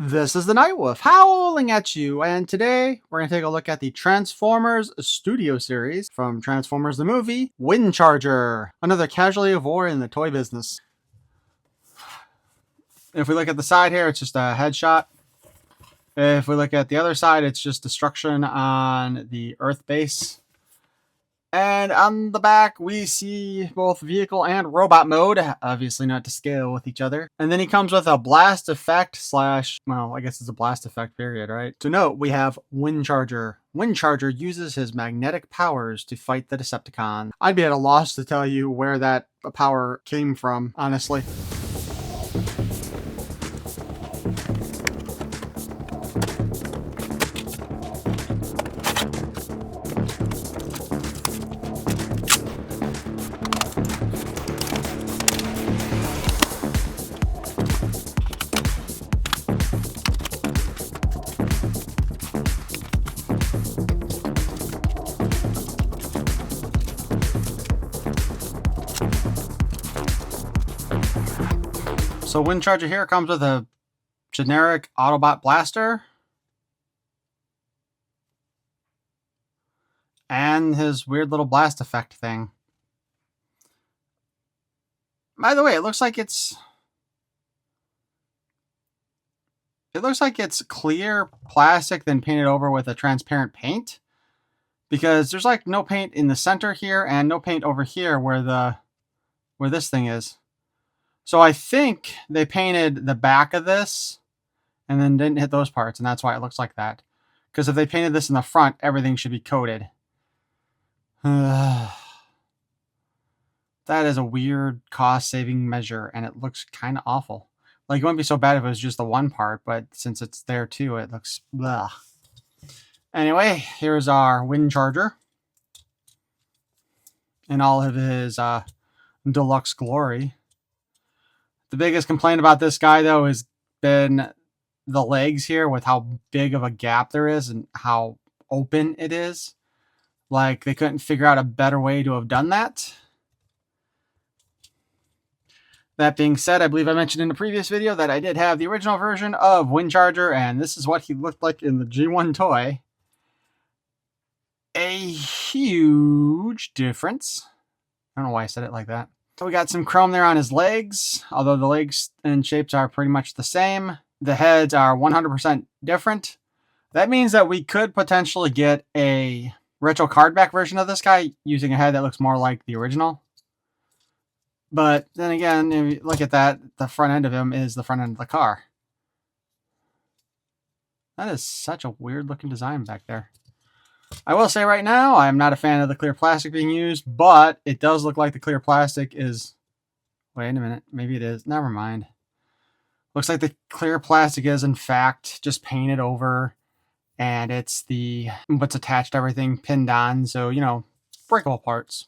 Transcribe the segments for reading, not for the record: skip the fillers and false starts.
This is the Night Wolf howling at you, and today we're going to take a look at the Transformers Studio Series from Transformers the movie, Windcharger, another casualty of war in the toy business. If we look at the side here, it's just a headshot. If we look at the other side, it's just destruction on the Earth base. And on the back, we see both vehicle and robot mode, obviously not to scale with each other. And then he comes with a blast effect slash, well, I guess it's a blast effect period, right? To note, we have Windcharger. Windcharger uses his magnetic powers to fight the Decepticon. I'd be at a loss to tell you where that power came from, honestly. So Windcharger here comes with a generic Autobot blaster and his weird little blast effect thing. By the way, it looks like it's clear plastic then painted over with a transparent paint, because there's like no paint in the center here and no paint over here where this thing is. So I think they painted the back of this and then didn't hit those parts, and that's why it looks like that. Because if they painted this in the front, everything should be coated. That is a weird cost-saving measure, and it looks kind of awful. Like, it wouldn't be so bad if it was just the one part, but since it's there too, it looks blah. Anyway, here's our Windcharger in all of his deluxe glory. The biggest complaint about this guy, though, has been the legs here with how big of a gap there is and how open it is. Like, they couldn't figure out a better way to have done that. That being said, I believe I mentioned in a previous video that I did have the original version of Windcharger, and this is what he looked like in the G1 toy. A huge difference. I don't know why I said it like that. So we got some chrome there on his legs, although the legs and shapes are pretty much the same. The heads are 100% different. That means that we could potentially get a retro cardback version of this guy using a head that looks more like the original. But then again, if you look at that, the front end of him is the front end of the car. That is such a weird looking design back there. I will say right now, I'm not a fan of the clear plastic being used, but it does look like the clear plastic is... Wait a minute, maybe it is. Never mind. Looks like the clear plastic is, in fact, just painted over, and it's the what's attached to everything pinned on, so, you know, breakable parts.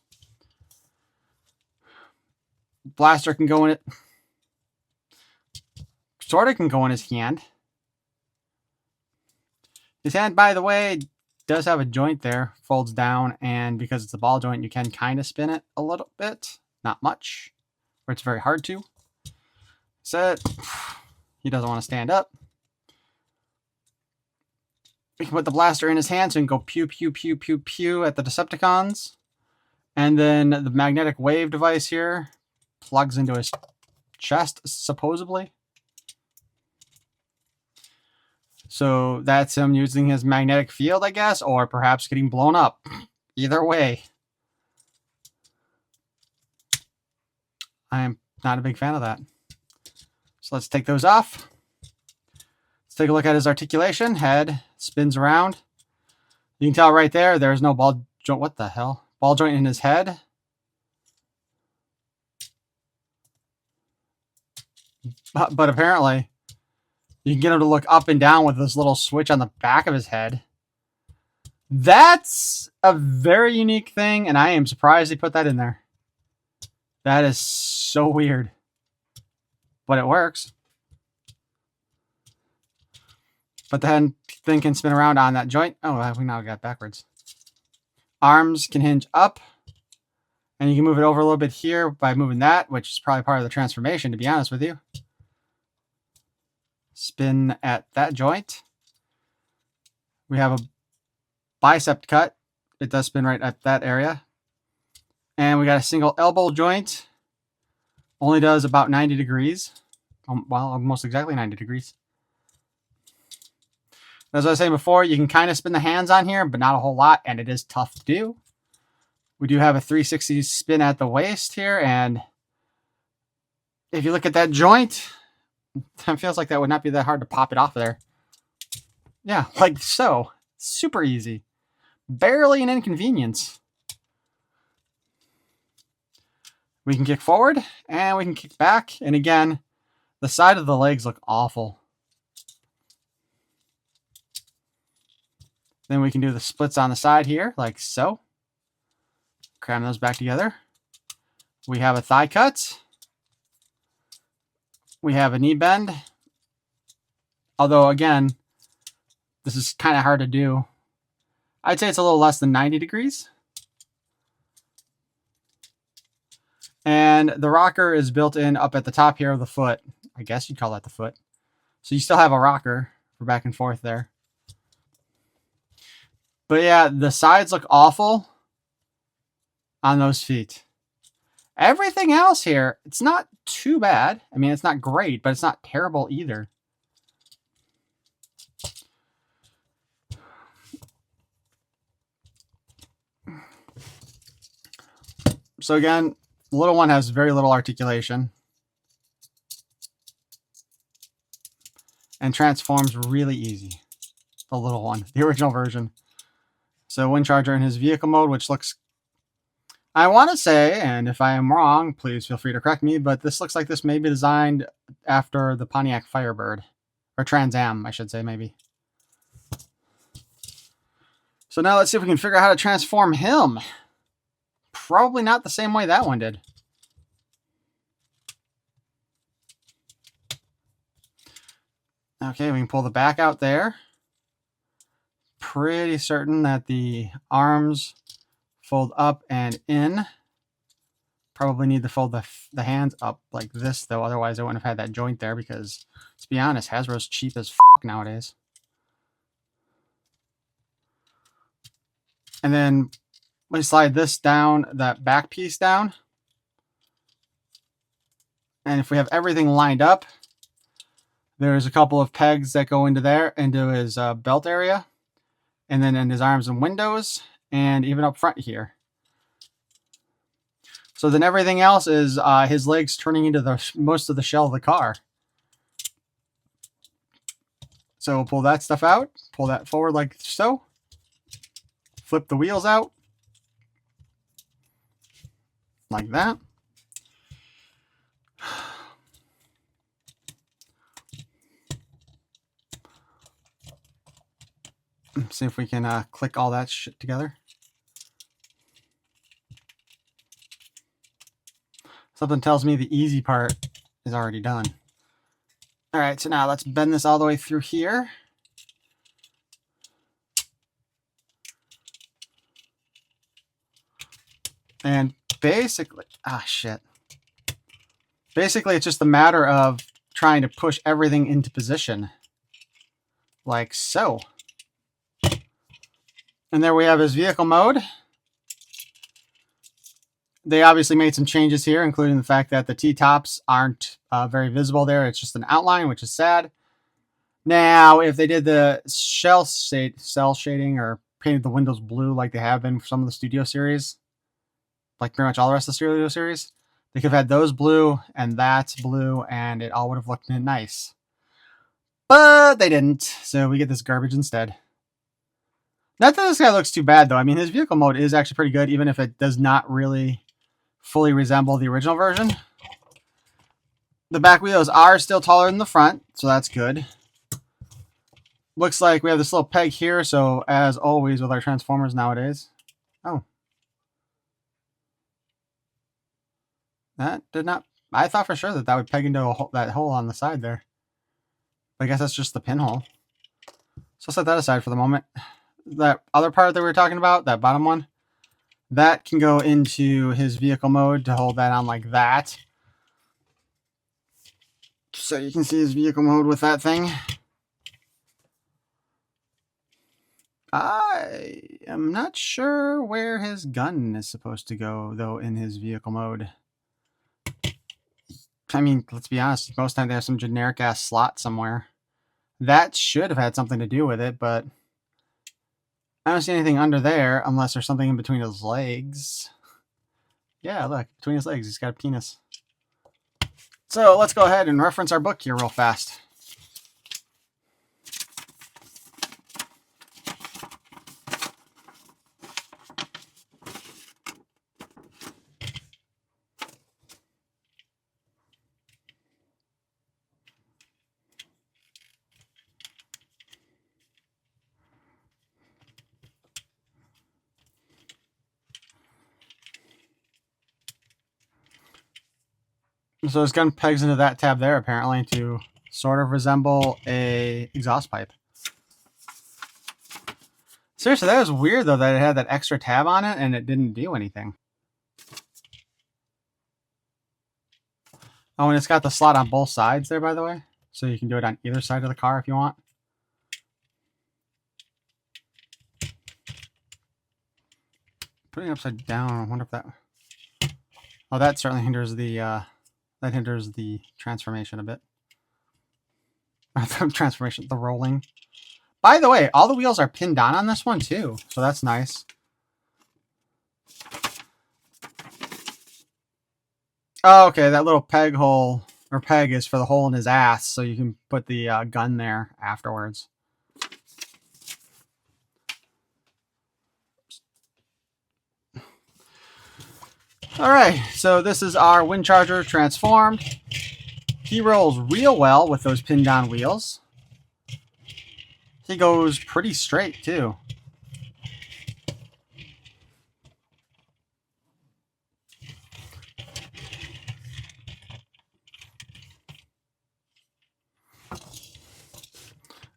Blaster can go in it. Sort of can go in his hand. His hand, by the way, does have a joint there, folds down, and because it's a ball joint, you can kind of spin it a little bit, not much, where it's very hard to. Set. He doesn't want to stand up. We can put the blaster in his hand so he can go pew, pew, pew, pew, pew at the Decepticons. And then the magnetic wave device here plugs into his chest, supposedly. So that's him using his magnetic field, I guess, or perhaps getting blown up. Either way. I am not a big fan of that. So let's take those off. Let's take a look at his articulation. Head spins around. You can tell right there, there's no ball joint. What the hell? Ball joint in his head. But apparently... you can get him to look up and down with this little switch on the back of his head. That's a very unique thing, and I am surprised they put that in there. That is so weird. But it works. But the thing can spin around on that joint. Oh, we now got backwards. Arms can hinge up. And you can move it over a little bit here by moving that, which is probably part of the transformation, to be honest with you. spin at that joint. We have a bicep cut. It does spin right at that area. And we got a single elbow joint. Only does about 90 degrees. Well, almost exactly 90 degrees. As I was saying before, you can kind of spin the hands on here, but not a whole lot, and it is tough to do. We do have a 360 spin at the waist here, and if you look at that joint, it feels like that would not be that hard to pop it off of there. Yeah, like so. Super easy. Barely an inconvenience. We can kick forward, and we can kick back, and again, the side of the legs look awful. Then we can do the splits on the side here, like so. Cram those back together. We have a thigh cut. We have a knee bend. Although, again, this is kind of hard to do. I'd say it's a little less than 90 degrees. And the rocker is built in up at the top here of the foot. I guess you'd call that the foot. So you still have a rocker for back and forth there. But yeah, the sides look awful on those feet. Everything else here, it's not too bad. I mean, it's not great, but it's not terrible either. So again, the little one has very little articulation. And transforms really easy. The little one, the original version. So Windcharger in his vehicle mode, which looks, I want to say, and if I am wrong, please feel free to correct me, but this looks like this may be designed after the Pontiac Firebird. Or Trans Am, I should say, maybe. So now let's see if we can figure out how to transform him. Probably not the same way that one did. Okay, we can pull the back out there. Pretty certain that the arms fold up and in. Probably need to fold the hands up like this, though. Otherwise, I wouldn't have had that joint there because, let's be honest, Hasbro's cheap as f*** nowadays. And then we slide this down, that back piece down. And if we have everything lined up, there's a couple of pegs that go into there, into his belt area. And then in his arms and windows, and even up front here. So then everything else is his legs turning into most of the shell of the car. So we'll pull that stuff out, pull that forward like so. Flip the wheels out. Like that. See if we can click all that shit together. Something tells me the easy part is already done. All right, so now let's bend this all the way through here. And basically, shit. Basically, it's just a matter of trying to push everything into position. Like so. And there we have his vehicle mode. They obviously made some changes here, including the fact that the T-tops aren't very visible there. It's just an outline, which is sad. Now, if they did the cell shading or painted the windows blue like they have been for some of the Studio Series, like pretty much all the rest of the Studio Series, they could have had those blue and that's blue, and it all would have looked nice. But they didn't, so we get this garbage instead. Not that this guy looks too bad, though. I mean, his vehicle mode is actually pretty good, even if it does not really fully resemble the original version. The back wheels are still taller than the front, so that's good. Looks like we have this little peg here, so as always with our Transformers nowadays. Oh. That did not... I thought for sure that that would peg into that hole on the side there. But I guess that's just the pinhole. So set that aside for the moment. That other part that we were talking about, that bottom one, that can go into his vehicle mode to hold that on like that. so you can see his vehicle mode with that thing. I am not sure where his gun is supposed to go, though, in his vehicle mode. I mean, let's be honest, most of the time there's some generic-ass slot somewhere. That should have had something to do with it, but I don't see anything under there unless there's something in between his legs. Yeah, look, between his legs, he's got a penis. So let's go ahead and reference our book here real fast. So his gun pegs into that tab there, apparently, to sort of resemble a exhaust pipe. Seriously, that was weird, though, that it had that extra tab on it and it didn't do anything. Oh, and it's got the slot on both sides there, by the way. So you can do it on either side of the car if you want. Putting it upside down, I wonder if that... Oh, that certainly hinders the transformation a bit. The rolling. By the way, all the wheels are pinned on this one too, so that's nice. Oh, okay, that little peg hole, or peg, is for the hole in his ass, so you can put the gun there afterwards. Alright, so this is our Windcharger transformed. He rolls real well with those pinned down wheels. He goes pretty straight too.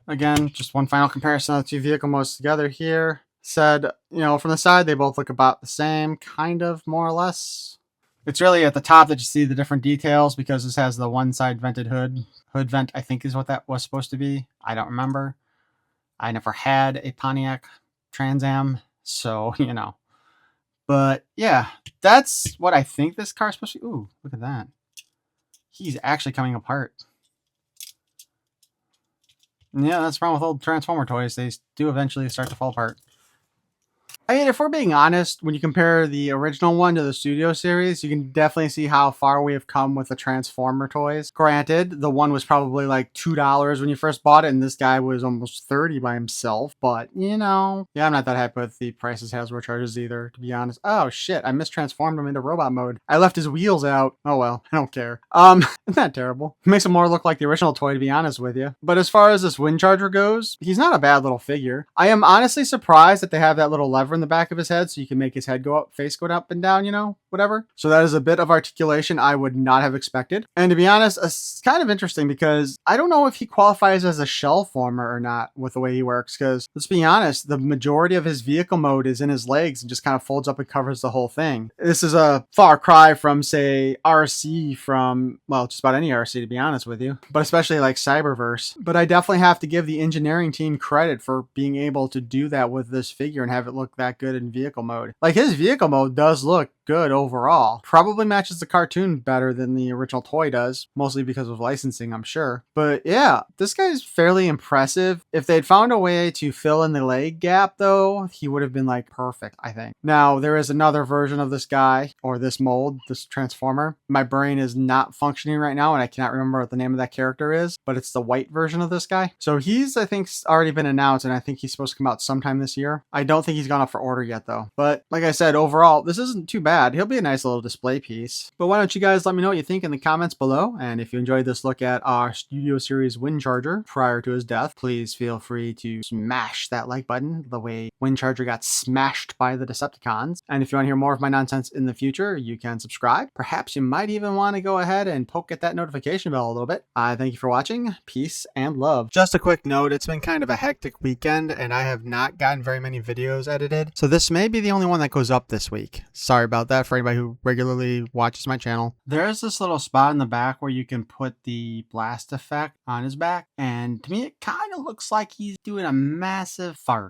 Again, just one final comparison of the two vehicle modes together here. Said, you know, from the side, they both look about the same, kind of, more or less. It's really at the top that you see the different details because this has the one side vented hood. Hood vent, I think, is what that was supposed to be. I don't remember. I never had a Pontiac Trans Am, so, you know. But, yeah, that's what I think this car is supposed to be. Ooh, look at that. He's actually coming apart. Yeah, that's the problem with old Transformer toys. They do eventually start to fall apart. I mean, if we're being honest, when you compare the original one to the Studio Series, you can definitely see how far we have come with the Transformer toys. Granted, the one was probably like $2 when you first bought it, and this guy was almost $30 by himself. But, you know, yeah, I'm not that happy with the prices Hasbro charges either, to be honest. Oh, shit, I mistransformed him into robot mode. I left his wheels out. Oh, well, I don't care. Isn't that terrible? It makes him more look like the original toy, to be honest with you. But as far as this Windcharger goes, he's not a bad little figure. I am honestly surprised that they have that little lever in the back of his head so you can make his head go up, face go up and down, you know, whatever. So that is a bit of articulation I would not have expected. And to be honest, it's kind of interesting because I don't know if he qualifies as a shell former or not with the way he works, because let's be honest, the majority of his vehicle mode is in his legs and just kind of folds up and covers the whole thing. This is a far cry from, say, RC from, well, just about any RC, to be honest with you, but especially like Cyberverse. But I definitely have to give the engineering team credit for being able to do that with this figure and have it look that good in vehicle mode. Like, his vehicle mode does look good overall. Probably matches the cartoon better than the original toy does, mostly because of licensing, I'm sure. But yeah, this guy's fairly impressive. If they'd found a way to fill in the leg gap, though, he would have been like perfect, I think. Now, there is another version of this guy, or this mold, this Transformer. My brain is not functioning right now, and I cannot remember what the name of that character is, but it's the white version of this guy. So he's, I think, already been announced, and I think he's supposed to come out sometime this year. I don't think he's gone up for order yet, though. But like I said, overall, this isn't too bad. He'll be a nice little display piece. But why don't you guys let me know what you think in the comments below? And if you enjoyed this look at our Studio Series Windcharger prior to his death, please feel free to smash that like button the way Windcharger got smashed by the Decepticons. And if you want to hear more of my nonsense in the future, you can subscribe. Perhaps you might even want to go ahead and poke at that notification bell a little bit. Thank you for watching. Peace and love. Just a quick note, it's been kind of a hectic weekend and I have not gotten very many videos edited, so this may be the only one that goes up this week. Sorry about that for for anybody who regularly watches my channel. There's this little spot in the back where you can put the blast effect on his back, and to me it kind of looks like he's doing a massive fart.